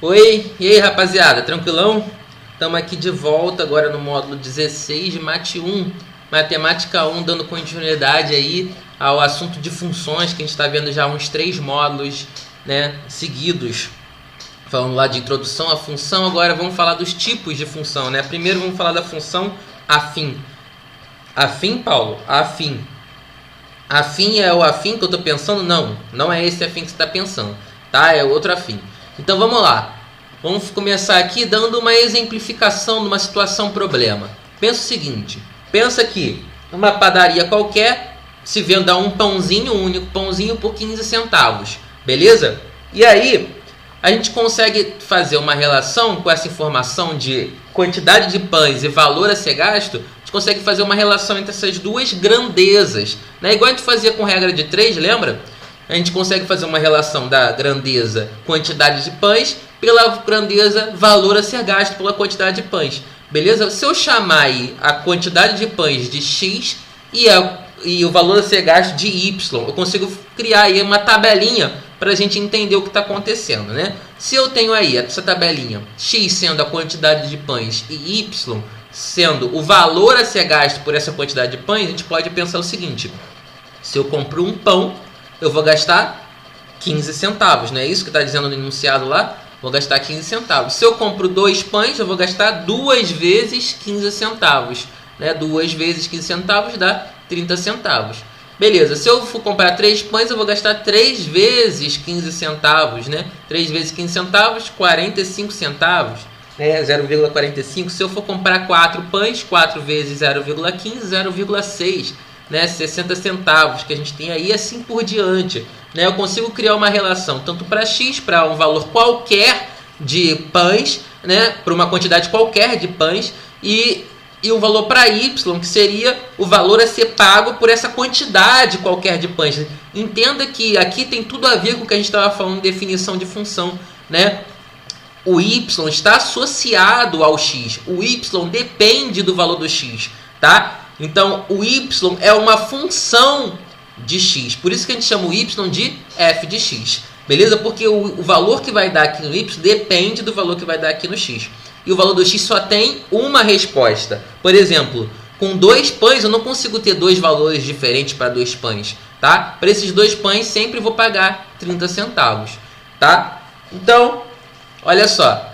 Oi, e aí rapaziada, tranquilão? Estamos aqui de volta agora no módulo 16 de Mate 1, Matemática 1, dando continuidade aí ao assunto de funções, que a gente está vendo já uns 3 módulos, né, seguidos. Falando lá de introdução à função, agora vamos falar dos tipos de função, né? Primeiro vamos falar da função afim. Afim, Paulo? Afim. Afim é o afim que eu estou pensando? Não, não é esse afim que você está pensando, tá? É outro afim. Então vamos lá. Vamos começar aqui dando uma exemplificação de uma situação problema. Pensa o seguinte, pensa que uma padaria qualquer se venda um pãozinho, um único pãozinho por 15 centavos, beleza? E aí a gente consegue fazer uma relação com essa informação de quantidade de pães e valor a ser gasto. A gente consegue fazer uma relação entre essas duas grandezas, né? Igual a gente fazia com regra de 3, lembra? A gente consegue fazer uma relação da grandeza quantidade de pães pela grandeza valor a ser gasto pela quantidade de pães, beleza? Se eu chamar aí a quantidade de pães de X e o valor a ser gasto de Y, eu consigo criar aí uma tabelinha para a gente entender o que está acontecendo, né? Se eu tenho aí essa tabelinha, X sendo a quantidade de pães e Y sendo o valor a ser gasto por essa quantidade de pães, a gente pode pensar o seguinte: se eu compro um pão, eu vou gastar 15 centavos, não é isso que está dizendo no enunciado lá? Vou gastar 15 centavos. Se eu compro 2 pães, eu vou gastar 2 vezes 15 centavos, né? 2 vezes 15 centavos dá 30 centavos. Beleza, se eu for comprar 3 pães, eu vou gastar 3 vezes 15 centavos, né? 3 vezes 15 centavos, 45 centavos, né? 0,45. Se eu for comprar 4 pães, 4 vezes 0,15, 0,6, né? 60 centavos que a gente tem aí, e assim por diante, né? Eu consigo criar uma relação tanto para X, para um valor qualquer de pães, né? Para uma quantidade qualquer de pães, e um valor para Y, que seria o valor a ser pago por essa quantidade qualquer de pães. Entenda que aqui tem tudo a ver com o que a gente estava falando de definição de função, né? O Y está associado ao X. O Y depende do valor do X, tá? Então, o Y é uma função de X. Por isso que a gente chama o Y de f de X. Beleza? Porque o valor que vai dar aqui no Y depende do valor que vai dar aqui no X. E o valor do X só tem uma resposta. Por exemplo, com 2 pães eu não consigo ter 2 valores diferentes para 2 pães, tá? Para esses 2 pães sempre vou pagar 30 centavos, tá? Então, olha só.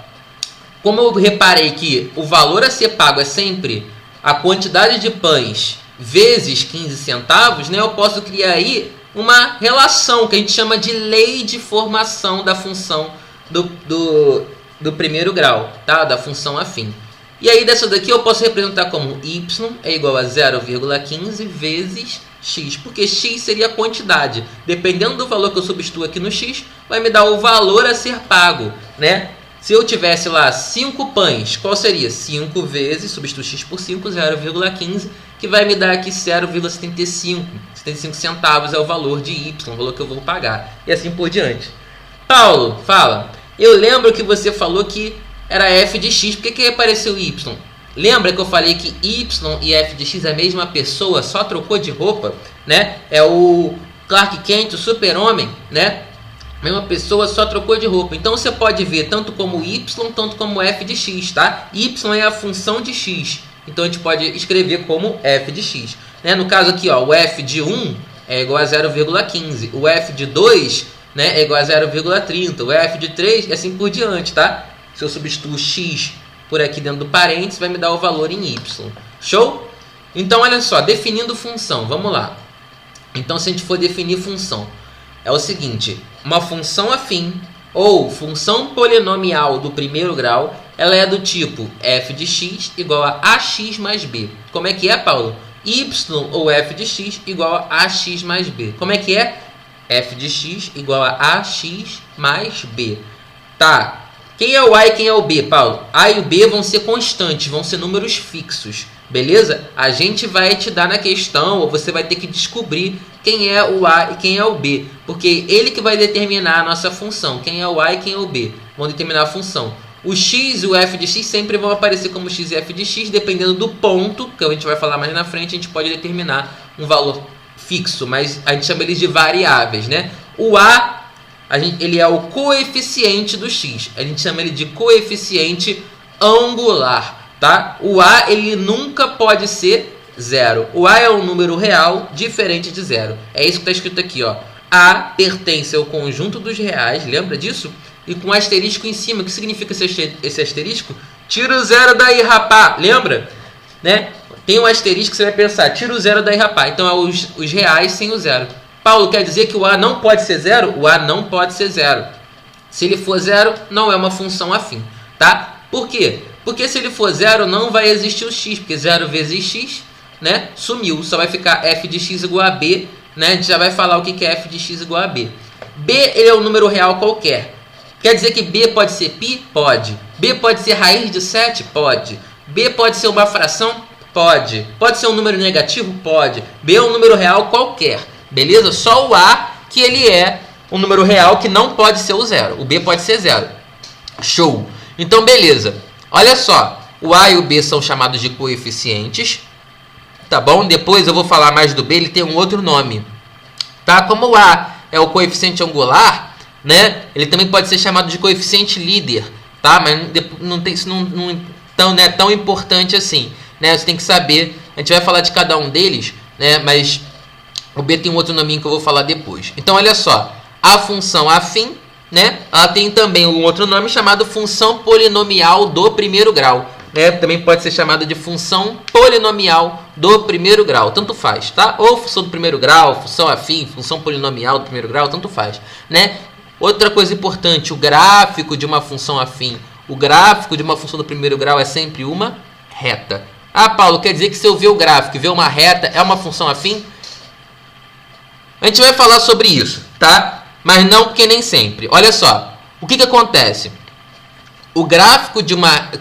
Como eu reparei que o valor a ser pago é sempre a quantidade de pães vezes 15 centavos, né? Eu posso criar aí uma relação que a gente chama de lei de formação da função do primeiro grau, tá? Da função afim. E aí dessa daqui eu posso representar como y é igual a 0,15 vezes x, porque x seria a quantidade. Dependendo do valor que eu substituo aqui no x, vai me dar o valor a ser pago, né? Se eu tivesse lá 5 pães, qual seria? 5 vezes, substituo x por 5, 0,15, que vai me dar aqui 0,75. 75 centavos é o valor de y, o valor que eu vou pagar. E assim por diante. Paulo, fala. Eu lembro que você falou que era f de x. Por que apareceu y? Lembra que eu falei que y e f de x é a mesma pessoa, só trocou de roupa, né? É o Clark Kent, o super-homem, né? Mesma pessoa, só trocou de roupa. Então você pode ver tanto como y, tanto como f de x, tá? Y é a função de x. Então a gente pode escrever como f de x, né? No caso aqui, ó, o f de 1 é igual a 0,15. O f de 2, né, é igual a 0,30. O f de 3 e assim por diante, tá? Se eu substituo x por aqui dentro do parênteses, vai me dar o valor em y. Show? Então, olha só, definindo função. Vamos lá. Então, se a gente for definir função, é o seguinte: uma função afim ou função polinomial do primeiro grau, ela é do tipo f de x igual a ax mais b. Como é que é, Paulo? Y ou f de x igual a ax mais b. Como é que é? F de x igual a ax mais b. Tá. Quem é o a e quem é o b, Paulo? A e o b vão ser constantes, vão ser números fixos. Beleza? A gente vai te dar na questão, ou você vai ter que descobrir quem é o a e quem é o b. Porque ele que vai determinar a nossa função. Quem é o a e quem é o b. Vão determinar a função. O x e o f de x sempre vão aparecer como x e f de x, dependendo do ponto, que a gente vai falar mais na frente, a gente pode determinar um valor fixo, mas a gente chama eles de variáveis, né? O a ele é o coeficiente do x. A gente chama ele de coeficiente angular, tá? O a ele nunca pode ser zero. O a é um número real diferente de zero. É isso que está escrito aqui, ó. A pertence ao conjunto dos reais, lembra disso? E com asterisco em cima. O que significa esse asterisco? Tira o zero daí, rapá. Lembra? Né? Tem um asterisco que você vai pensar, tira o zero daí, rapá. Então é os reais sem o zero. Paulo, quer dizer que o a não pode ser zero? O a não pode ser zero. Se ele for zero, não é uma função afim, tá? Por quê? Porque se ele for zero, não vai existir o x, porque 0 vezes x, né, sumiu. Só vai ficar f de x igual a b, né? A gente já vai falar o que é f de x igual a b. B ele é um número real qualquer. Quer dizer que b pode ser π? Pode. B pode ser raiz de 7? Pode. B pode ser uma fração? Pode. Pode ser um número negativo? Pode. B é um número real qualquer. Beleza? Só o a que ele é um número real que não pode ser o zero. O b pode ser zero. Show! Então, beleza. Olha só. O a e o b são chamados de coeficientes. Tá bom? Depois eu vou falar mais do b. Ele tem um outro nome. Tá? Como o a é o coeficiente angular, né? Ele também pode ser chamado de coeficiente líder. Tá? Mas não tem, isso não é tão importante assim. Né? Você tem que saber. A gente vai falar de cada um deles, né? Mas o b tem um outro nominho que eu vou falar depois. Então, olha só. A função afim, né? Ela tem também um outro nome chamado função polinomial do primeiro grau. Né? Também pode ser chamada de função polinomial do primeiro grau. Tanto faz, tá? Ou função do primeiro grau, função afim, função polinomial do primeiro grau, tanto faz. Né? Outra coisa importante, o gráfico de uma função afim. O gráfico de uma função do primeiro grau é sempre uma reta. Ah, Paulo, quer dizer que se eu ver o gráfico e ver uma reta, é uma função afim? A gente vai falar sobre isso, tá? Mas não, porque nem sempre. Olha só, o que acontece? O gráfico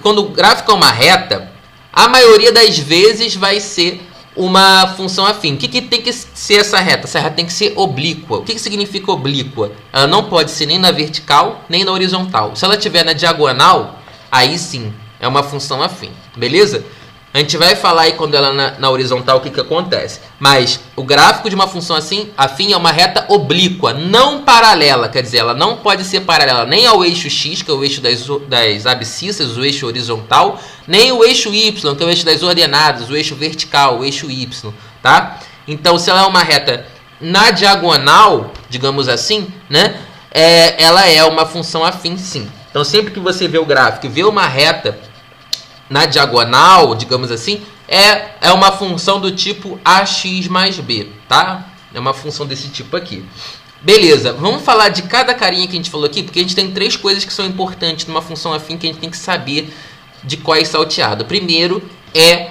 quando o gráfico é uma reta, a maioria das vezes vai ser uma função afim. O que tem que ser essa reta? Essa reta tem que ser oblíqua. O que significa oblíqua? Ela não pode ser nem na vertical, nem na horizontal. Se ela estiver na diagonal, aí sim, é uma função afim. Beleza? A gente vai falar aí quando ela na horizontal o que acontece. Mas o gráfico de uma função afim é uma reta oblíqua, não paralela. Quer dizer, ela não pode ser paralela nem ao eixo x, que é o eixo das abscissas, o eixo horizontal, nem o eixo y, que é o eixo das ordenadas, o eixo vertical, o eixo y. Tá? Então, se ela é uma reta na diagonal, digamos assim, né, ela é uma função afim, sim. Então, sempre que você vê o gráfico e vê uma reta na diagonal, digamos assim, é uma função do tipo ax mais b, tá? É uma função desse tipo aqui. Beleza, vamos falar de cada carinha que a gente falou aqui, porque a gente tem 3 coisas que são importantes numa função afim que a gente tem que saber de qual é salteado. Primeiro é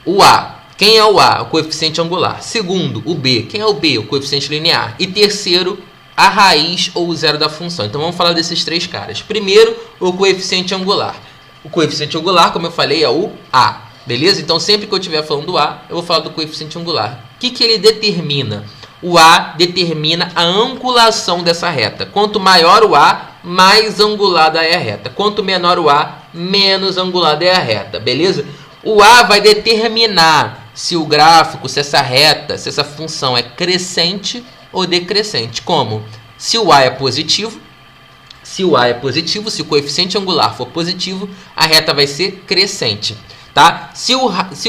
o a. Quem é o a? O coeficiente angular. Segundo, o b. Quem é o b? O coeficiente linear. E terceiro, a raiz ou o zero da função. Então vamos falar desses 3 caras. Primeiro, o coeficiente angular. O coeficiente angular, como eu falei, é o a. Beleza? Então, sempre que eu estiver falando do a, eu vou falar do coeficiente angular. O que ele determina? O a determina a angulação dessa reta. Quanto maior o a, mais angulada é a reta. Quanto menor o a, menos angulada é a reta. Beleza? O a vai determinar se o gráfico, se essa reta, se essa função é crescente ou decrescente. Como? Se o a é positivo, se o coeficiente angular for positivo, a reta vai ser crescente, tá? Se o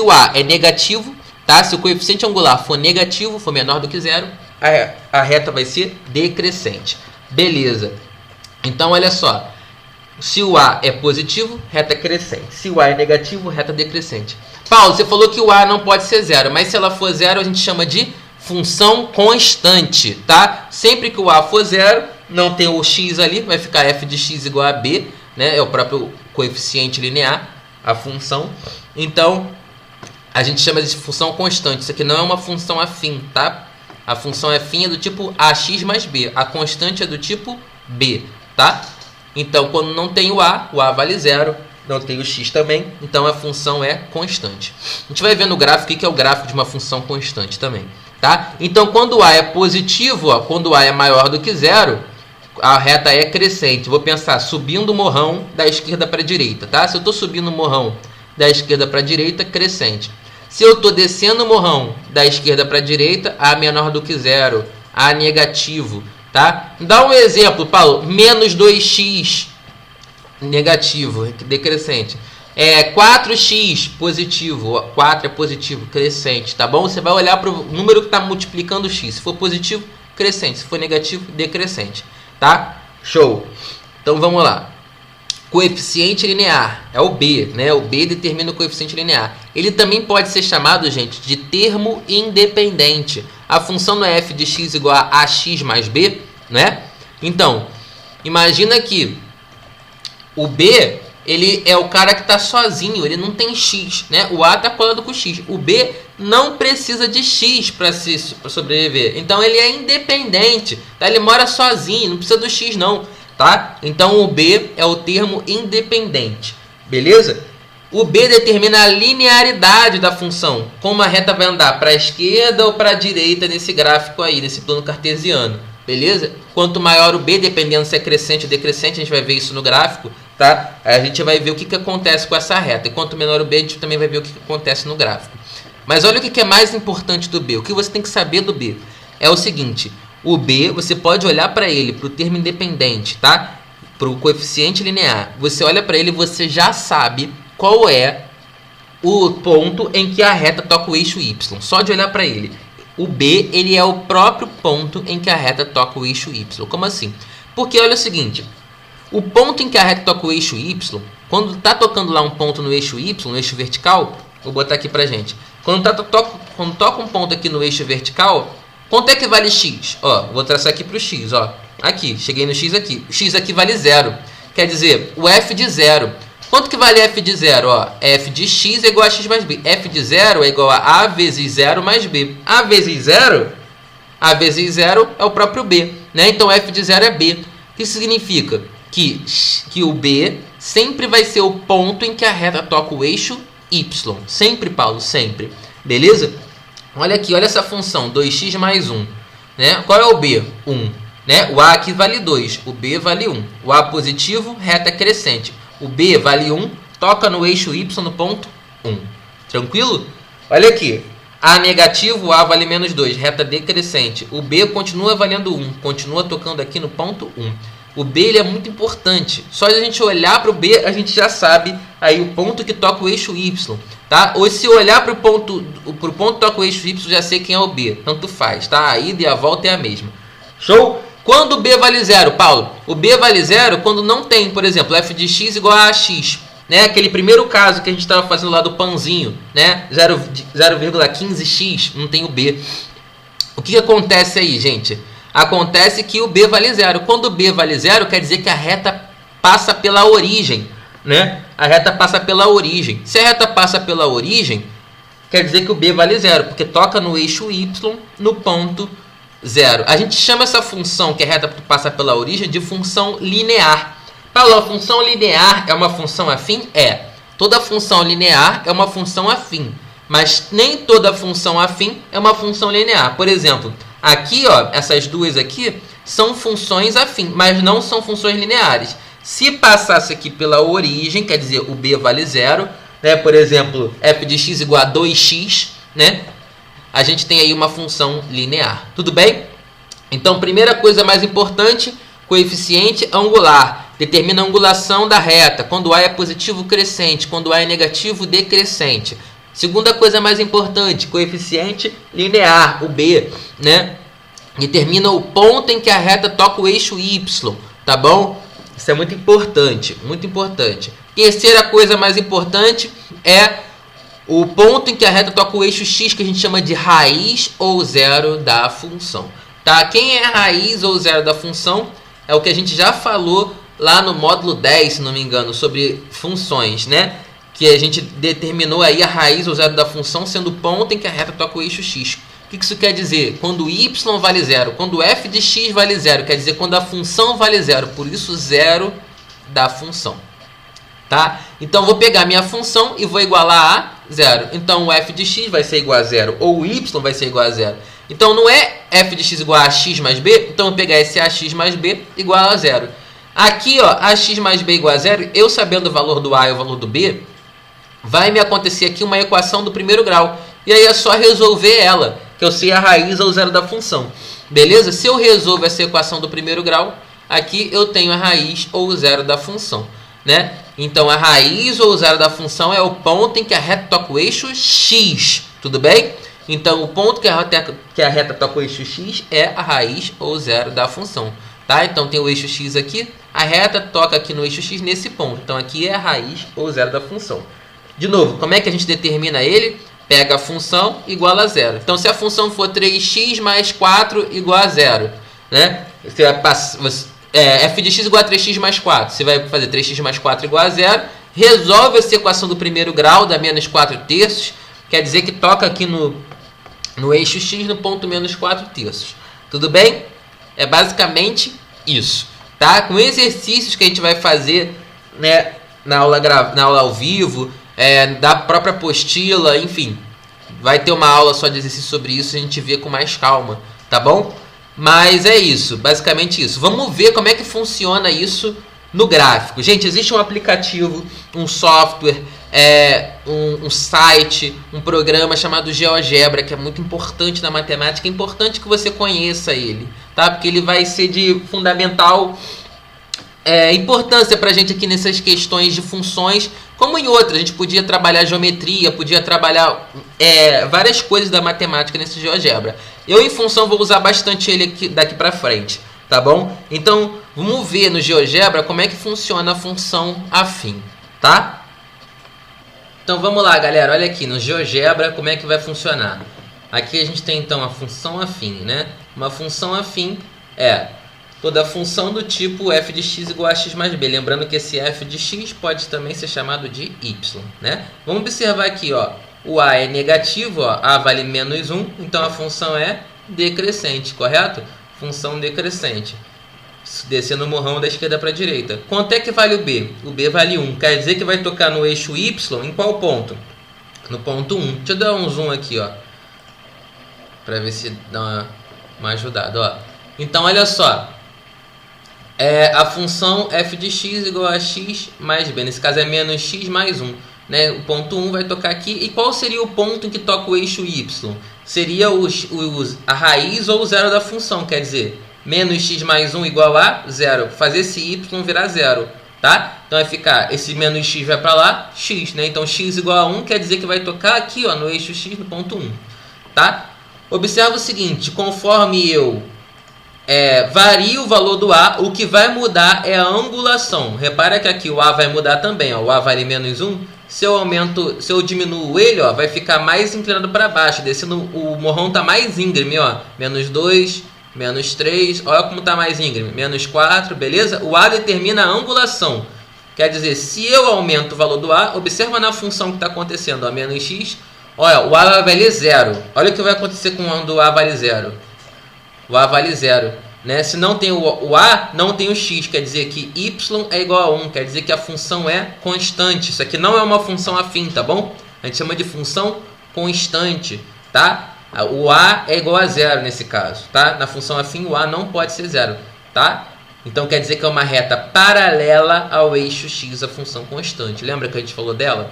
a é negativo, tá? Se o coeficiente angular for negativo, for menor do que zero, a reta vai ser decrescente. Beleza. Então, olha só. Se o a é positivo, reta crescente. Se o a é negativo, reta decrescente. Paulo, você falou que o a não pode ser zero, mas se ela for zero, a gente chama de função constante, tá? Sempre que o a for zero, não tem o x ali, vai ficar f de x igual a b, né? É o próprio coeficiente linear, a função. Então, a gente chama de função constante. Isso aqui não é uma função afim, tá? A função afim é do tipo ax mais b. A constante é do tipo b, tá? Então, quando não tem o a vale zero. Não tem o x também, então a função é constante. A gente vai ver no gráfico o que é o gráfico de uma função constante também, tá? Então, quando o a é positivo, ó, quando o a é maior do que zero, a reta é crescente. Vou pensar subindo o morrão da esquerda para a direita, tá? Se eu estou subindo o morrão da esquerda para a direita, crescente. Se eu estou descendo o morrão da esquerda para a direita, a menor do que zero, a negativo, tá? Dá um exemplo, Paulo. Menos 2x negativo, decrescente. 4x positivo, 4 é positivo, crescente, tá bom? Você vai olhar para o número que está multiplicando x. Se for positivo, crescente. Se for negativo, decrescente, tá? Show. Então vamos lá. Coeficiente linear é o b, né? O b determina o coeficiente linear. Ele também pode ser chamado, gente, de termo independente. A função não é f de x igual a ax mais b, né? Então, imagina que o b, ele é o cara que está sozinho, ele não tem x, né? O a está colado com x. O b não precisa de x para sobreviver. Então ele é independente, tá? Ele mora sozinho, não precisa do x não, tá? Então o b é o termo independente, beleza? O b determina a linearidade da função, como a reta vai andar para a esquerda ou para a direita nesse gráfico aí, nesse plano cartesiano, beleza? Quanto maior o b, dependendo se é crescente ou decrescente, a gente vai ver isso no gráfico, tá? Aí a gente vai ver o que acontece com essa reta. E quanto menor o b, a gente também vai ver o que acontece no gráfico. Mas olha o que é mais importante do b. O que você tem que saber do b é o seguinte. O b, você pode olhar para ele, para o termo independente, tá? Para o coeficiente linear. Você olha para ele e você já sabe qual é o ponto em que a reta toca o eixo y. Só de olhar para ele. O b, ele é o próprio ponto em que a reta toca o eixo y. Como assim? Porque olha o seguinte. O ponto em que a reta toca o eixo y, quando está tocando lá um ponto no eixo y, no eixo vertical, vou botar aqui pra gente. Quando toca um ponto aqui no eixo vertical, quanto é que vale x? Ó, vou traçar aqui para o x, ó. Aqui, cheguei no x aqui. O x aqui vale 0. Quer dizer, o f de 0. Quanto que vale f de 0? Ó, f de x é igual a x mais b. F de 0 é igual a a vezes 0 mais b. A vezes 0 é o próprio b, né? Então f de 0 é b. O que isso significa? Que o b sempre vai ser o ponto em que a reta toca o eixo y. Sempre, Paulo, sempre. Beleza? Olha aqui, olha essa função, 2x mais 1. Né? Qual é o b? 1. Né? O a aqui vale 2, o b vale 1. O a positivo, reta crescente. O b vale 1, toca no eixo y no ponto 1. Tranquilo? Olha aqui. A negativo, a vale menos 2, reta decrescente. O b continua valendo 1, continua tocando aqui no ponto 1. O b ele é muito importante. Só de a gente olhar para o b, a gente já sabe aí o ponto que toca o eixo y, tá? Ou se eu olhar para o ponto que toca o eixo y, já sei quem é o b. Tanto faz, tá? A ida e a volta é a mesma. Show? Quando o b vale 0, Paulo? O b vale 0 quando não tem, por exemplo, f de x igual a x. Né? Aquele primeiro caso que a gente estava fazendo lá do pãozinho, né? 0,15x, não tem o b. O que acontece aí, gente? Acontece que o b vale 0. Quando o b vale 0, quer dizer que a reta passa pela origem, né? A reta passa pela origem. Se a reta passa pela origem, quer dizer que o b vale 0, porque toca no eixo y no ponto 0. A gente chama essa função que a reta passa pela origem de função linear. Paulo, a função linear é uma função afim? É. Toda função linear é uma função afim, mas nem toda função afim é uma função linear. Por exemplo, aqui, ó, essas duas aqui são funções afim, mas não são funções lineares. Se passasse aqui pela origem, quer dizer, o b vale 0, né? Por exemplo, f de x igual a 2x, né? A gente tem aí uma função linear. Tudo bem? Então, primeira coisa mais importante, coeficiente angular. Determina a angulação da reta. Quando a é positivo, crescente. Quando a é negativo, decrescente. Segunda coisa mais importante, coeficiente linear, o b, né? Determina o ponto em que a reta toca o eixo y, tá bom? Isso é muito importante, muito importante. Terceira coisa mais importante é o ponto em que a reta toca o eixo x, que a gente chama de raiz ou zero da função. Tá? Quem é a raiz ou zero da função é o que a gente já falou lá no módulo 10, se não me engano, sobre funções, né? Que a gente determinou aí a raiz ou zero da função sendo o ponto em que a reta toca o eixo x. O que isso quer dizer? Quando y vale 0, quando f de x vale 0, quer dizer quando a função vale 0, por isso zero da função. Tá? Então vou pegar minha função e vou igualar a 0. Então o f de x vai ser igual a 0, ou o y vai ser igual a 0. Então não é f de x igual a x mais b, então eu vou pegar esse ax mais b igual a 0. Aqui, ó, ax mais b igual a 0, eu sabendo o valor do a e o valor do b, vai me acontecer aqui uma equação do primeiro grau. E aí é só resolver ela, que eu sei a raiz ou zero da função. Beleza? Se eu resolvo essa equação do primeiro grau, aqui eu tenho a raiz ou o zero da função, né? Então, a raiz ou o zero da função é o ponto em que a reta toca o eixo x, tudo bem? Então, o ponto que a reta toca o eixo x é a raiz ou o zero da função, tá? Então, tem o eixo x aqui, a reta toca aqui no eixo x nesse ponto. Então, aqui é a raiz ou o zero da função. De novo, como é que a gente determina ele? Pega a função igual a zero. Então, se a função for 3x mais 4 igual a zero, né? Você vai passar, f de x igual a 3x mais 4. Você vai fazer 3x mais 4 igual a zero. Resolve essa equação do primeiro grau, da menos 4 terços. Quer dizer que toca aqui no eixo x no ponto menos 4 terços. Tudo bem? É basicamente isso. Tá? Com exercícios que a gente vai fazer, né, na aula ao vivo, da própria apostila, enfim. Vai ter uma aula só de exercício sobre isso, a gente vê com mais calma, tá bom? Mas é isso, basicamente isso. Vamos ver como é que funciona isso no gráfico. Gente, existe um aplicativo, um software, um site, um programa chamado GeoGebra, que é muito importante na matemática. É importante que você conheça ele, tá? Porque ele vai ser de fundamental importância para a gente aqui nessas questões de funções, como em outras. A gente podia trabalhar geometria, podia trabalhar várias coisas da matemática nesse GeoGebra. Eu, em função, vou usar bastante ele aqui, daqui para frente, tá bom? Então, vamos ver no GeoGebra como é que funciona a função afim, tá? Então, vamos lá, galera. Olha aqui no GeoGebra como é que vai funcionar. Aqui a gente tem, então, a função afim, né? Uma função afim é toda função do tipo f de x igual a x mais b. Lembrando que esse f de x pode também ser chamado de y, né? Vamos observar aqui, ó. O a é negativo, ó, a vale menos 1, então a função é decrescente, correto? Função decrescente. Descendo o morrão da esquerda para a direita. Quanto é que vale o b? O b vale 1. Quer dizer que vai tocar no eixo y em qual ponto? No ponto 1. Deixa eu dar um zoom aqui, ó, para ver se dá uma ajudada, ó. Então, olha só. A função f de x igual a x mais b. Nesse caso é menos x mais 1. Né? O ponto 1 vai tocar aqui. E qual seria o ponto em que toca o eixo y? Seria a raiz ou o zero da função. Quer dizer, menos x mais 1 igual a 0. Fazer esse y virar 0. Tá? Então vai ficar, esse menos x vai para lá, x. Né? Então x igual a 1 quer dizer que vai tocar aqui, ó, no eixo x no ponto 1. Tá? Observa o seguinte, conforme eu varia o valor do A, o que vai mudar é a angulação. Repara que aqui o A vai mudar também, ó. O A vale menos 1. Se eu diminuo ele, ó, vai ficar mais inclinado para baixo, descendo, o morrão tá mais íngreme, ó. Menos 2, menos 3, olha como tá mais íngreme. Menos 4, beleza? O A determina a angulação. Quer dizer, se eu aumento o valor do A, observa na função que está acontecendo, ó, menos x, olha, o A vai valer 0. Olha o que vai acontecer quando o A vale 0. O A vale 0, né? Se não tem o A, não tem o x, quer dizer que y é igual a 1, quer dizer que a função é constante. Isso aqui não é uma função afim, tá bom? A gente chama de função constante, tá? O A é igual a 0 nesse caso, tá? Na função afim o A não pode ser 0, tá? Então quer dizer que é uma reta paralela ao eixo x, a função constante. Lembra que a gente falou dela?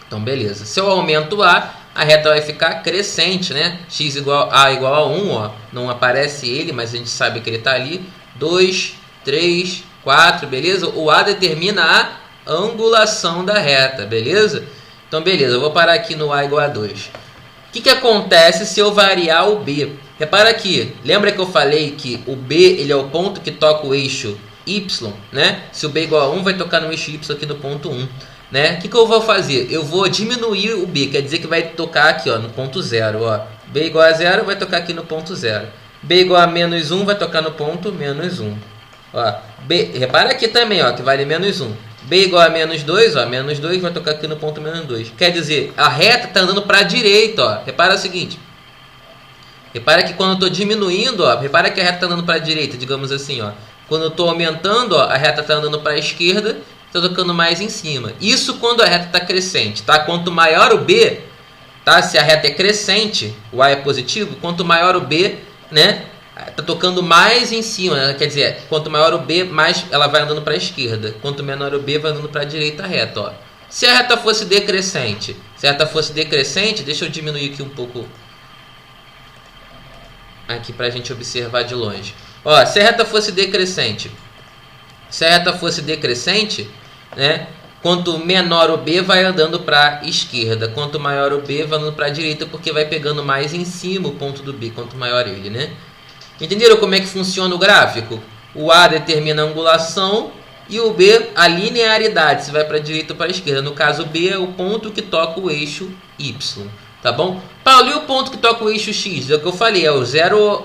Então beleza. Se eu aumento o A, a reta vai ficar crescente, né? X igual a 1, ó. Não aparece ele, mas a gente sabe que ele está ali. 2, 3, 4, beleza? O A determina a angulação da reta, beleza? Então, beleza. Eu vou parar aqui no A igual a 2. O que acontece se eu variar o B? Repara aqui. Lembra que eu falei que o B ele é o ponto que toca o eixo Y, né? Se o B igual a 1, vai tocar no eixo Y aqui no ponto 1. Né? O que eu vou fazer? Eu vou diminuir o B, quer dizer que vai tocar aqui, ó, no ponto 0. Ó. B igual a 0 vai tocar aqui no ponto 0. B igual a menos 1 vai tocar no ponto menos 1. Ó, B, repara aqui também, ó, que vale menos 1. B igual a menos 2, ó, menos 2 vai tocar aqui no ponto menos 2. Quer dizer, a reta está andando para a direita. Ó. Repara o seguinte. Repara que quando eu estou diminuindo, ó, repara que a reta está andando para a direita, digamos assim. Ó. Quando eu estou aumentando, ó, a reta está andando para a esquerda. Está tocando mais em cima. Isso quando a reta está crescente, tá? Quanto maior o B, tá? Se a reta é crescente, o A é positivo, quanto maior o B, né? Tá tocando mais em cima, né? Quer dizer, quanto maior o B, mais ela vai andando para a esquerda. Quanto menor o B, vai andando para a direita reta, ó. Se a reta fosse decrescente, deixa eu diminuir aqui um pouco. aqui para a gente observar de longe. Ó, se a reta fosse decrescente, né? Quanto menor o B, vai andando para a esquerda. Quanto maior o B, vai andando para a direita, porque vai pegando mais em cima o ponto do B, quanto maior ele, né? Entenderam como é que funciona o gráfico? O A determina a angulação e o B a linearidade, se vai para a direita ou para a esquerda. No caso, o B é o ponto que toca o eixo Y, tá bom? Paulo, e o ponto que toca o eixo X? É o que eu falei, é o zero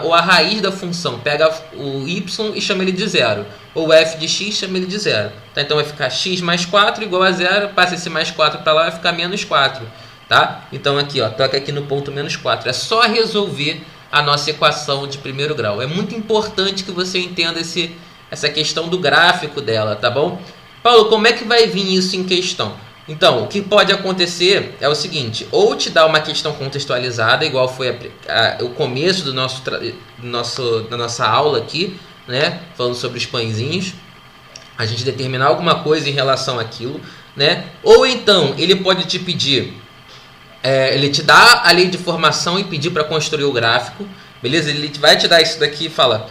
ou a raiz da função. Pega o Y e chama ele de zero. Ou f de x, chama ele de zero. Tá? Então vai ficar x mais 4 igual a zero. Passa esse mais 4 para lá, vai ficar menos 4. Tá? Então aqui, ó, toca aqui no ponto menos 4. É só resolver a nossa equação de primeiro grau. É muito importante que você entenda essa questão do gráfico dela, tá bom? Paulo, como é que vai vir isso em questão? Então, o que pode acontecer é o seguinte, ou te dá uma questão contextualizada, igual foi o começo da nossa aula aqui, né? Falando sobre os pãezinhos, a gente determinar alguma coisa em relação àquilo, né? Ou então, ele pode te pedir, ele te dá a lei de formação e pedir para construir o gráfico, beleza? Ele vai te dar isso daqui e fala,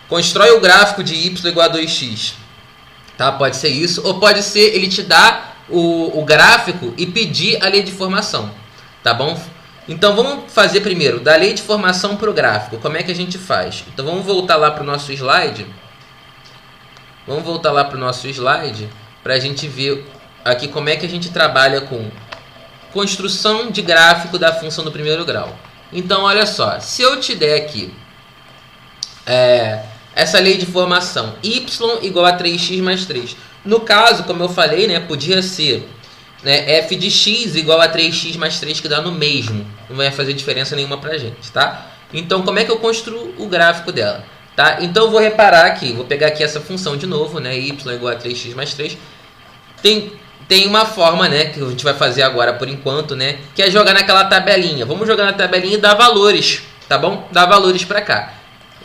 constrói o gráfico de y igual a 2x, tá? Pode ser isso, ou pode ser ele te dá o gráfico e pedir a lei de formação, tá bom? Então vamos fazer primeiro da lei de formação para o gráfico. Como é que a gente faz? Então vamos voltar lá para o nosso slide. Para a gente ver aqui como é que a gente trabalha com construção de gráfico da função do primeiro grau. Então olha só, se eu te der aqui essa lei de formação y igual a 3x mais 3. No caso, como eu falei, né, podia ser, né, f de x igual a 3x mais 3, que dá no mesmo. Não vai fazer diferença nenhuma pra gente, tá? Então, como é que eu construo o gráfico dela? Tá? Então, eu vou reparar aqui, vou pegar aqui essa função de novo, né, y igual a 3x mais 3. Tem uma forma, né, que a gente vai fazer agora por enquanto, né, que é jogar naquela tabelinha. Vamos jogar na tabelinha e dar valores, tá bom? Dar valores pra cá.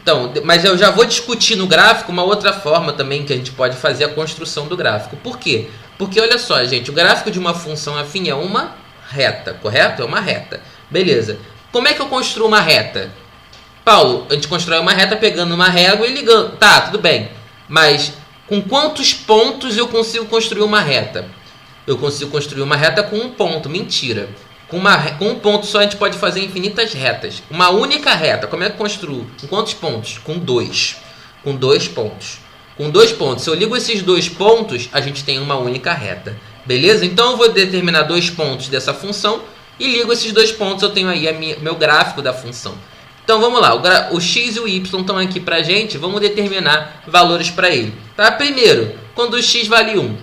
Então, mas eu já vou discutir no gráfico uma outra forma também que a gente pode fazer a construção do gráfico. Por quê? Porque olha só, gente, o gráfico de uma função afim é uma reta, correto? É uma reta. Beleza. Como é que eu construo uma reta? Paulo, a gente constrói uma reta pegando uma régua e ligando. Tá, tudo bem. Mas com quantos pontos eu consigo construir uma reta? Eu consigo construir uma reta com um ponto. Mentira. Com um ponto só a gente pode fazer infinitas retas. Uma única reta, como é que eu construo? Com quantos pontos? Com 2. Com 2 pontos. Com 2 pontos. Se eu ligo esses 2 pontos, a gente tem uma única reta. Beleza? Então eu vou determinar 2 pontos dessa função e ligo esses 2 pontos. Eu tenho aí meu gráfico da função. Então vamos lá. O x e o y estão aqui pra gente. Vamos determinar valores para ele. Tá? Primeiro, quando o x vale 1.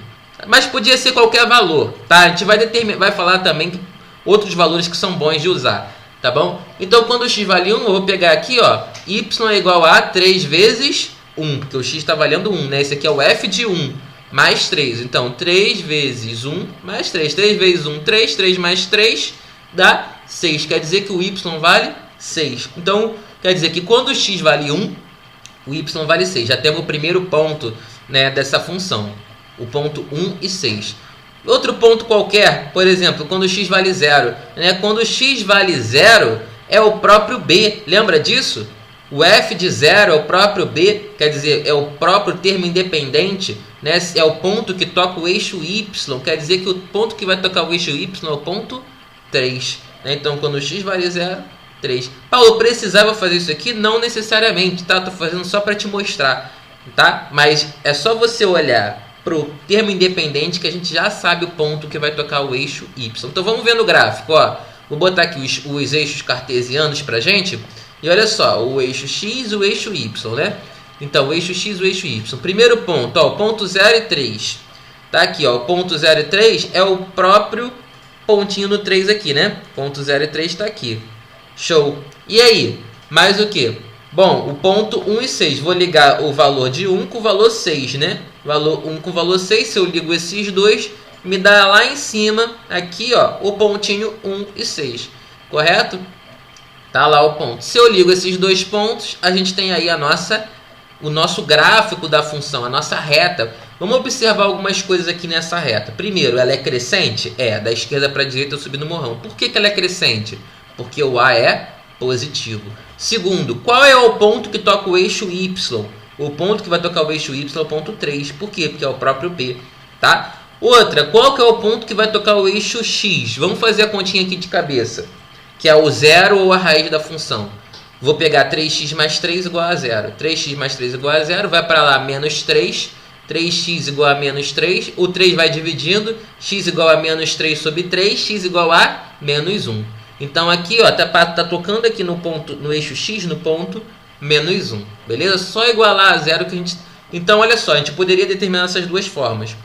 Mas podia ser qualquer valor. Tá? A gente vai falar também que outros valores que são bons de usar, tá bom? Então, quando o x vale 1, eu vou pegar aqui, ó, y é igual a 3 vezes 1, porque o x está valendo 1, né? Esse aqui é o f de 1, mais 3. Então, 3 vezes 1 mais 3. 3 vezes 1, 3. 3 mais 3 dá 6. Quer dizer que o y vale 6. Então, quer dizer que quando o x vale 1, o y vale 6. Já temos o primeiro ponto, né, dessa função. O ponto 1 e 6. Outro ponto qualquer, por exemplo, quando o x vale 0. Né? Quando o x vale 0, é o próprio b. Lembra disso? O f de 0 é o próprio b, quer dizer, é o próprio termo independente. Né? É o ponto que toca o eixo y. Quer dizer que o ponto que vai tocar o eixo y é o ponto 3. Né? Então, quando o x vale 0, 3. Paulo, precisava fazer isso aqui? Não necessariamente, tá? Estou fazendo só para te mostrar, tá? Mas é só você olhar para o termo independente que a gente já sabe o ponto que vai tocar o eixo y. Então vamos ver no gráfico, ó. Vou botar aqui os eixos cartesianos para gente. E olha só, o eixo x e o eixo y, né? Então o eixo x e o eixo y. Primeiro ponto, ó, o ponto 0 e 3. Tá aqui, ó, o ponto 0 e 3 é o próprio pontinho no 3 aqui, né? Ponto 0 e 3 está aqui. Show. E aí, mais o que? Bom, o ponto 1 e 6. Vou ligar o valor de 1 com o valor 6, né? Valor 1 com o valor 6. Se eu ligo esses dois, me dá lá em cima, aqui, ó, o pontinho 1 e 6. Correto? Tá lá o ponto. Se eu ligo esses dois pontos, a gente tem aí o nosso gráfico da função, a nossa reta. Vamos observar algumas coisas aqui nessa reta. Primeiro, ela é crescente? É, da esquerda para a direita subindo o morrão. Por que ela é crescente? Porque o A é positivo. Segundo, qual é o ponto que toca o eixo Y? O ponto que vai tocar o eixo Y é o ponto 3. Por quê? Porque é o próprio B, tá? Outra, qual que é o ponto que vai tocar o eixo X? Vamos fazer a continha aqui de cabeça, que é o zero ou a raiz da função. Vou pegar 3x mais 3 igual a 0. 3x mais 3 igual a 0, vai para lá menos 3. 3x igual a menos 3. O 3 vai dividindo. X igual a menos 3 sobre 3. X igual a menos 1. Então aqui, ó, tá tocando aqui no ponto, no eixo X, no ponto menos 1. Beleza? Só igualar a 0 que a gente... Então, olha só, a gente poderia determinar essas duas formas.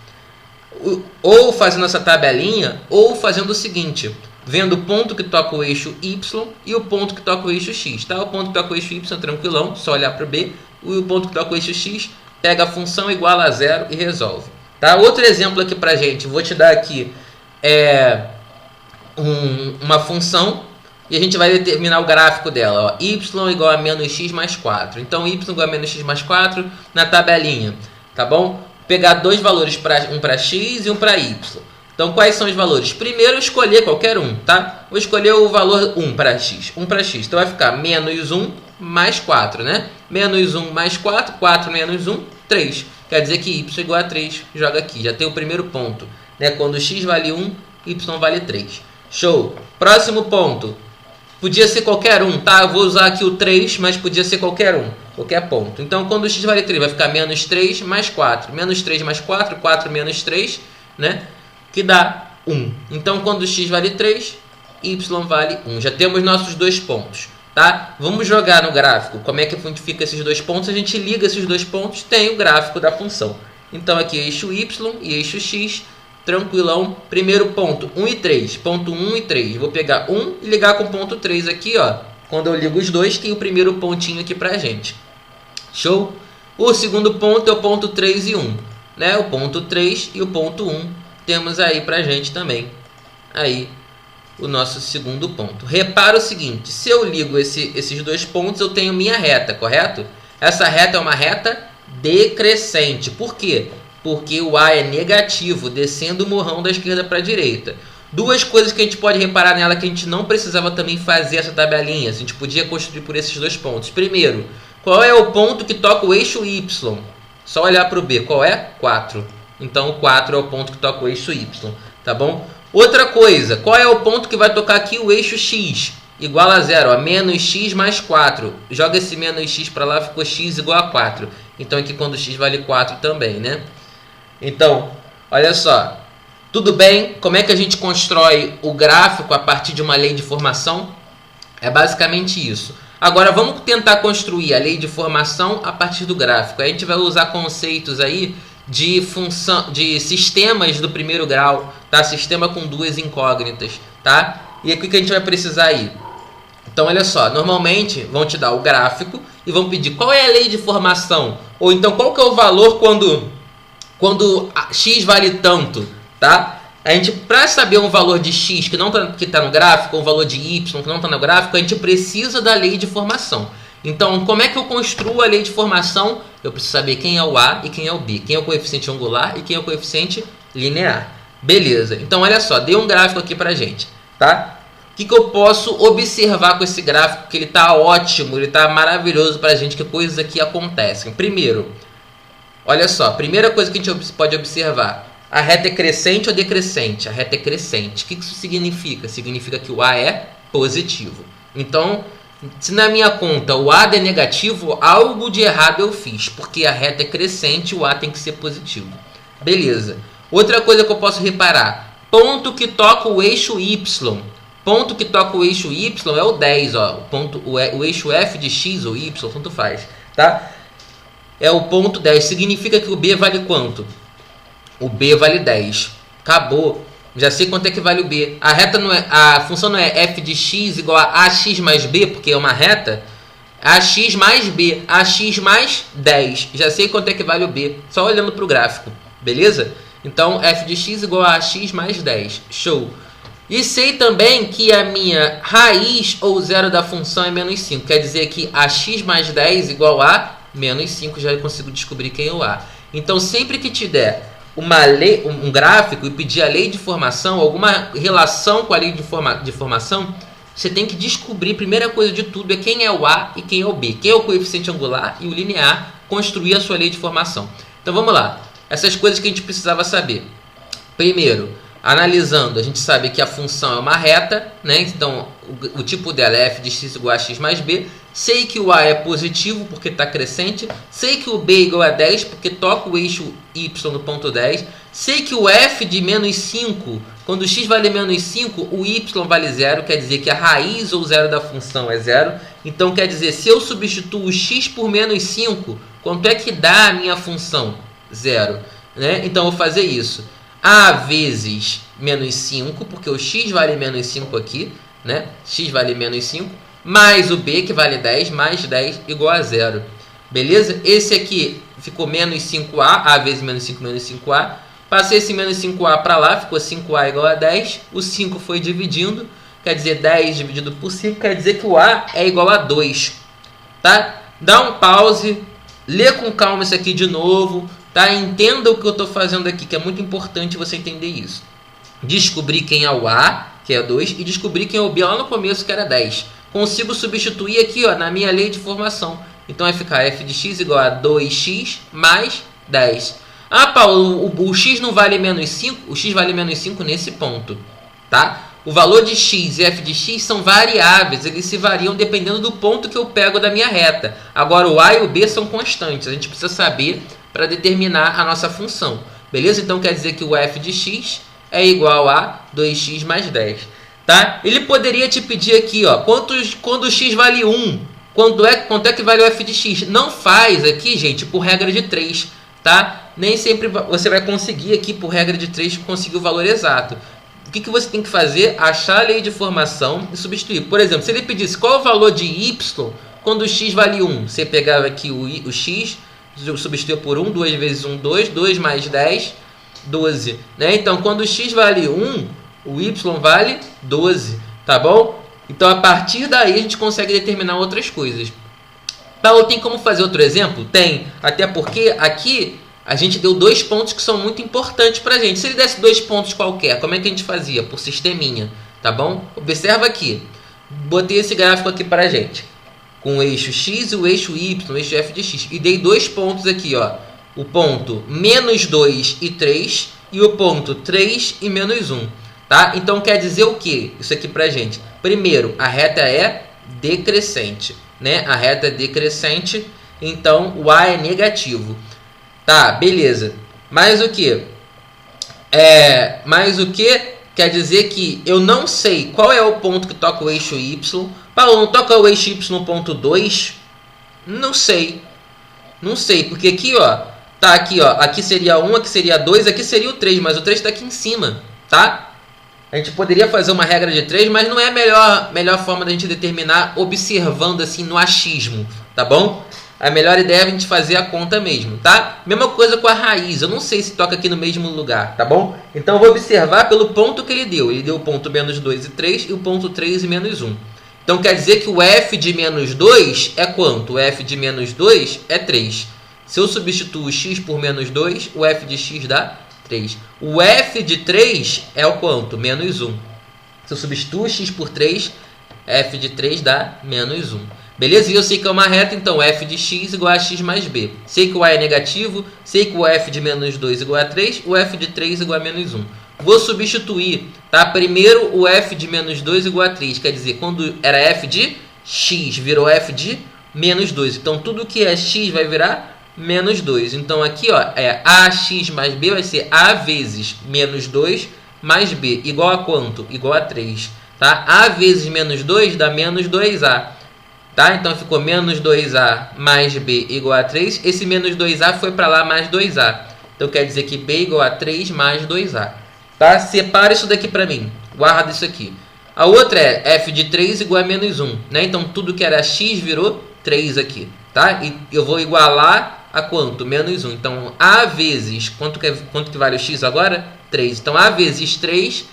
Ou fazendo essa tabelinha, ou fazendo o seguinte, vendo o ponto que toca o eixo Y e o ponto que toca o eixo X, tá? O ponto que toca o eixo Y, tranquilão, só olhar para o B. E o ponto que toca o eixo X, pega a função igual a 0 e resolve, tá? Outro exemplo aqui pra gente, vou te dar aqui uma função e a gente vai determinar o gráfico dela, ó, y igual a menos x mais 4. Então, y igual a menos x mais 4 na tabelinha, tá bom? Pegar dois valores, um para x e um para y. Então, quais são os valores? Primeiro, escolher qualquer um, tá? Vou escolher o valor 1 para x. 1 para x. Então, vai ficar menos 1 mais 4, né? Menos 1 mais 4, 4 menos 1, 3. Quer dizer que y igual a 3. Joga aqui, já tem o primeiro ponto, né? Quando x vale 1, y vale 3. Show! Próximo ponto. Podia ser qualquer um, tá? Eu vou usar aqui o 3, mas podia ser qualquer um, qualquer ponto. Então, quando x vale 3, vai ficar menos 3 mais 4. Menos 3 mais 4, 4 menos 3, né? Que dá 1. Então, quando x vale 3, y vale 1. Já temos nossos dois pontos, tá? Vamos jogar no gráfico. Como é que fica esses dois pontos? A gente liga esses dois pontos, tem o gráfico da função. Então, aqui eixo y e eixo x, tranquilão. Primeiro ponto, 1 e 3. Ponto 1 e 3. Vou pegar 1 e ligar com o ponto 3 aqui, ó. Quando eu ligo os dois, tem o primeiro pontinho aqui pra gente. Show? O segundo ponto é o ponto 3 e 1, né? O ponto 3 e o ponto 1 temos aí pra gente também. Aí, o nosso segundo ponto. Repara o seguinte, se eu ligo esses dois pontos, eu tenho minha reta, correto? Essa reta é uma reta decrescente. Por quê? Porque o A é negativo, descendo o morrão da esquerda para a direita. Duas coisas que a gente pode reparar nela, que a gente não precisava também fazer essa tabelinha. A gente podia construir por esses dois pontos. Primeiro, qual é o ponto que toca o eixo Y? Só olhar para o B. Qual é? 4. Então, o 4 é o ponto que toca o eixo Y. Tá bom? Outra coisa, qual é o ponto que vai tocar aqui o eixo X? Igual a 0, ó, menos x mais 4. Joga esse menos x para lá, ficou x igual a 4. Então, aqui quando x vale 4 também, né? Então, olha só. Tudo bem? Como é que a gente constrói o gráfico a partir de uma lei de formação? É basicamente isso. Agora, vamos tentar construir a lei de formação a partir do gráfico. A gente vai usar conceitos aí de função, de sistemas do primeiro grau, tá? Sistema com duas incógnitas, tá? E aqui que a gente vai precisar aí. Então, olha só, normalmente vão te dar o gráfico e vão pedir qual é a lei de formação, ou então qual que é o valor quando x vale tanto, tá? A gente, para saber um valor de x que não tá no gráfico, ou um valor de y que não está no gráfico, a gente precisa da lei de formação. Então, como é que eu construo a lei de formação? Eu preciso saber quem é o A e quem é o B. Quem é o coeficiente angular e quem é o coeficiente linear. Beleza. Então, olha só. Dei um gráfico aqui pra gente, tá? O que eu posso observar com esse gráfico? Que ele tá ótimo, ele tá maravilhoso pra gente, que coisas aqui acontecem. Primeiro, olha só. Primeira coisa que a gente pode observar. A reta é crescente ou decrescente? A reta é crescente. O que isso significa? Significa que o A é positivo. Então, se na minha conta o A é negativo, algo de errado eu fiz, porque a reta é crescente e o A tem que ser positivo. Beleza. Outra coisa que eu posso reparar, ponto que toca o eixo Y. Ponto que toca o eixo Y é o 10, ó. O eixo F de X ou Y, tanto faz, tá? É o ponto 10. Significa que o B vale quanto? O B vale 10. Acabou. Já sei quanto é que vale o B. A função não é f de x igual a ax mais b, porque é uma reta. Ax mais b, ax mais 10. Já sei quanto é que vale o B, só olhando para o gráfico. Beleza? Então, f de x igual a ax mais 10. Show. E sei também que a minha raiz ou zero da função é menos 5. Quer dizer que ax mais 10 igual a menos 5. Já consigo descobrir quem é o A. Então, sempre que te der um gráfico e pedir a lei de formação, alguma relação com a lei de formação, você tem que descobrir, primeira coisa de tudo, é quem é o A e quem é o B. Quem é o coeficiente angular e o linear, construir a sua lei de formação. Então vamos lá. Essas coisas que a gente precisava saber. Primeiro, analisando, a gente sabe que a função é uma reta, né? Então o tipo dela é f de x igual a x mais b. Sei que o A é positivo porque está crescente. Sei que o B é igual a 10 porque toca o eixo y no ponto 10. Sei que o f de menos 5, quando o x vale menos 5, o y vale 0. Quer dizer que a raiz ou zero da função é 0. Então quer dizer, se eu substituo o x por menos 5, quanto é que dá a minha função? 0. Né? Então eu vou fazer isso. A vezes menos 5, porque o x vale menos 5 aqui. Né? X vale menos 5. Mais o b, que vale 10, mais 10 igual a 0. Beleza? Esse aqui ficou menos 5a, a vezes menos 5, menos 5a. Passei esse menos 5a para lá, ficou 5a igual a 10. O 5 foi dividindo, quer dizer 10 dividido por 5, quer dizer que o a é igual a 2. Tá? Dá um pause, lê com calma isso aqui de novo. Tá? Entenda o que eu estou fazendo aqui, que é muito importante você entender isso. Descobrir quem é o a, que é 2, e descobrir quem é o b lá no começo, que era 10. Consigo substituir aqui, ó, na minha lei de formação. Então vai ficar f de x igual a 2x mais 10. Ah, Paulo, o x não vale menos 5? O x vale menos 5 nesse ponto. Tá? O valor de x e f de x são variáveis. Eles se variam dependendo do ponto que eu pego da minha reta. Agora o a e o b são constantes. A gente precisa saber para determinar a nossa função. Beleza? Então quer dizer que o f de x é igual a 2x mais 10. Tá? Ele poderia te pedir aqui, ó, quando o x vale 1, quanto é que vale o f de x? Não faz aqui, gente, por regra de 3, tá? Nem sempre você vai conseguir aqui, por regra de 3, conseguir o valor exato. O que você tem que fazer? Achar a lei de formação e substituir. Por exemplo, se ele pedisse qual é o valor de y quando o x vale 1, você pegava aqui o x, substituía por 1, 2 vezes 1, 2, 2 mais 10, 12. Né? Então, quando o x vale 1, o y vale 12, tá bom? Então, a partir daí, a gente consegue determinar outras coisas. Paulo, tem como fazer outro exemplo? Tem, até porque aqui a gente deu 2 pontos que são muito importantes para a gente. Se ele desse 2 pontos qualquer, como é que a gente fazia? Por sisteminha, tá bom? Observa aqui. Botei esse gráfico aqui para a gente, com o eixo x e o eixo y, o eixo f de x. E dei 2 pontos aqui, ó. O ponto menos 2 e 3 e o ponto 3 e menos 1. Tá? Então quer dizer o que isso aqui pra gente? Primeiro, a reta é decrescente, né? A reta é decrescente, então o a é negativo. Tá, beleza. Mais o que? Mais o que? Quer dizer que eu não sei qual é o ponto que toca o eixo y. Paulo, não toca o eixo y no ponto 2? Não sei. Não sei, porque aqui, ó, tá aqui, ó, aqui seria 1, aqui seria 2, aqui seria o 3, mas o 3 está aqui em cima, tá? A gente poderia fazer uma regra de 3, mas não é a melhor forma da gente determinar observando assim no achismo, tá bom? A melhor ideia é a gente fazer a conta mesmo, tá? Mesma coisa com a raiz, eu não sei se toca aqui no mesmo lugar, tá bom? Então eu vou observar pelo ponto que ele deu. Ele deu o ponto menos 2 e 3 e o ponto 3 e menos 1. Então quer dizer que o f de menos 2 é quanto? O f de menos 2 é 3. Se eu substituo x por menos 2, o f de x dá 3. O f de 3 é o quanto? Menos 1. Se eu substituo x por 3, f de 3 dá menos 1. Beleza? E eu sei que é uma reta, então f de x igual a x mais b. Sei que o a é negativo, sei que o f de menos 2 igual a 3, o f de 3 igual a menos 1. Vou substituir, tá? Primeiro o f de menos 2 igual a 3, quer dizer, quando era f de x, virou f de menos 2. Então, tudo que é x vai virar menos 2. Então, aqui, ó, é ax mais b vai ser a vezes menos 2 mais b. Igual a quanto? Igual a 3. Tá? A vezes menos 2 dá menos 2a. Tá? Então, ficou menos 2a mais b igual a 3. Esse menos 2a foi para lá mais 2a. Então, quer dizer que b igual a 3 mais 2a. Tá? Separa isso daqui para mim. Guarda isso aqui. A outra é f de 3 igual a menos 1. Né? Então, tudo que era x virou 3 aqui. Tá? E eu vou igualar a quanto? Menos 1. Então, a vezes... Quanto que vale o x agora? 3. Então, a vezes 3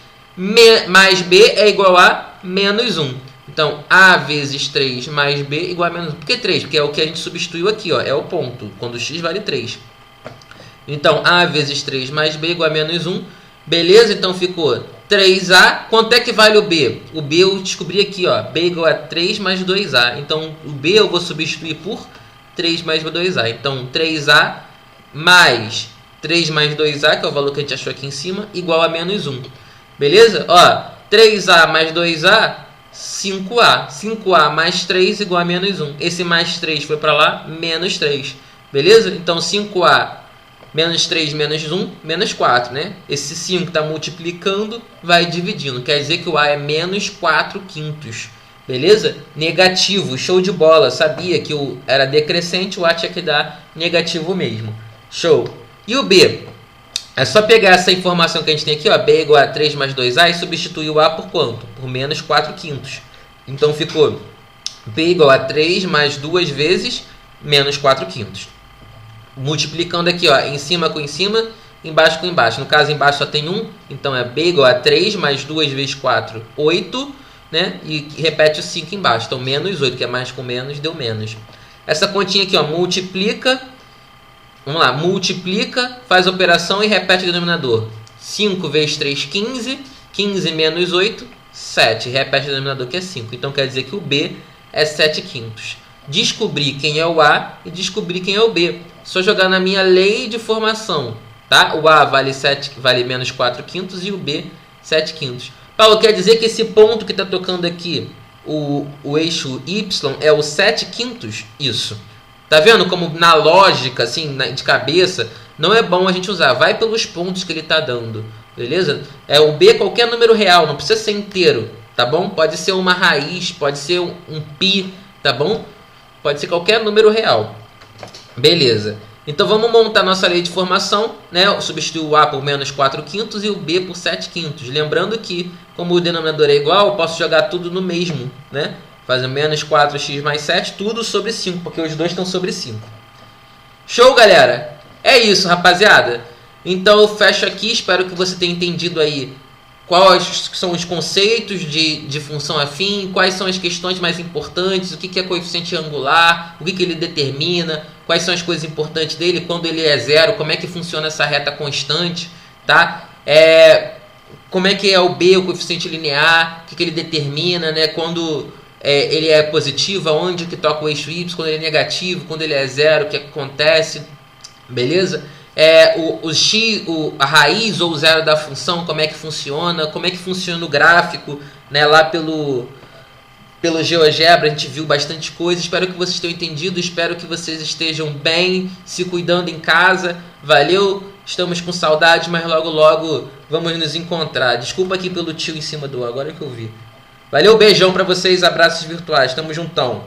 mais b é igual a menos 1. Então, a vezes 3 mais b igual a menos 1. Por que 3? Porque é o que a gente substituiu aqui, ó. É o ponto, quando x vale 3. Então, a vezes 3 mais b igual a menos 1. Beleza? Então, ficou 3A, quanto é que vale o B? O B eu descobri aqui, ó, B igual a 3 mais 2A. Então, o B eu vou substituir por 3 mais 2A. Então, 3A mais 3 mais 2A, que é o valor que a gente achou aqui em cima, igual a menos 1. Beleza? Ó, 3A mais 2A, 5A. 5A mais 3 igual a menos 1. Esse mais 3 foi para lá, menos 3. Beleza? Então, 5A menos 3 menos 1, menos 4, né? Esse 5 está multiplicando, vai dividindo. Quer dizer que o A é menos 4 quintos. Beleza? Negativo, show de bola. Sabia que era decrescente, o A tinha que dar negativo mesmo. Show. E o B? É só pegar essa informação que a gente tem aqui, ó, B igual a 3 mais 2A, e substituir o A por quanto? Por menos 4 quintos. Então ficou B igual a 3 mais 2 vezes menos 4 quintos. Multiplicando aqui, ó, em cima com em cima, embaixo com embaixo. No caso, embaixo só tem 1, então é B igual a 3 mais 2 vezes 4, 8, né? E repete o 5 embaixo. Então, menos 8, que é mais com menos, deu menos. Essa continha aqui, ó, multiplica. Vamos lá, multiplica, faz a operação e repete o denominador. 5 vezes 3, 15. 15 menos 8, 7. Repete o denominador, que é 5. Então, quer dizer que o B é 7 quintos. Descobri quem é o A e descobri quem é o B. Só jogar na minha lei de formação, tá? O A vale menos 4 quintos e o B 7 quintos. Paulo, quer dizer que esse ponto que está tocando aqui, o eixo Y, é o 7 quintos? Isso. Tá vendo como na lógica, assim, de cabeça, não é bom a gente usar. Vai pelos pontos que ele está dando, beleza? O B é qualquer número real, não precisa ser inteiro, tá bom? Pode ser uma raiz, pode ser um pi, tá bom? Pode ser qualquer número real. Beleza. Então vamos montar nossa lei de formação, né? Substituir o A por menos 4 quintos e o B por 7 quintos. Lembrando que, como o denominador é igual, eu posso jogar tudo no mesmo, né? Fazer menos 4x mais 7, tudo sobre 5, porque os dois estão sobre 5. Show, galera? É isso, rapaziada. Então eu fecho aqui, espero que você tenha entendido aí quais são os conceitos de função afim, quais são as questões mais importantes, o que é coeficiente angular, o que ele determina, quais são as coisas importantes dele, quando ele é zero, como é que funciona essa reta constante, tá? Como é que é o B, o coeficiente linear, o que ele determina, né? Quando ele é positivo, aonde que toca o eixo Y, quando ele é negativo, quando ele é zero, o que acontece, beleza? A raiz ou o zero da função, como é que funciona o gráfico, né? Lá pelo GeoGebra a gente viu bastante coisa. Espero que vocês tenham entendido, espero que vocês estejam bem, se cuidando em casa. Valeu, estamos com saudade, mas logo logo vamos nos encontrar. Desculpa aqui pelo tio em cima do agora que eu vi. Valeu, beijão pra vocês, abraços virtuais, tamo juntão.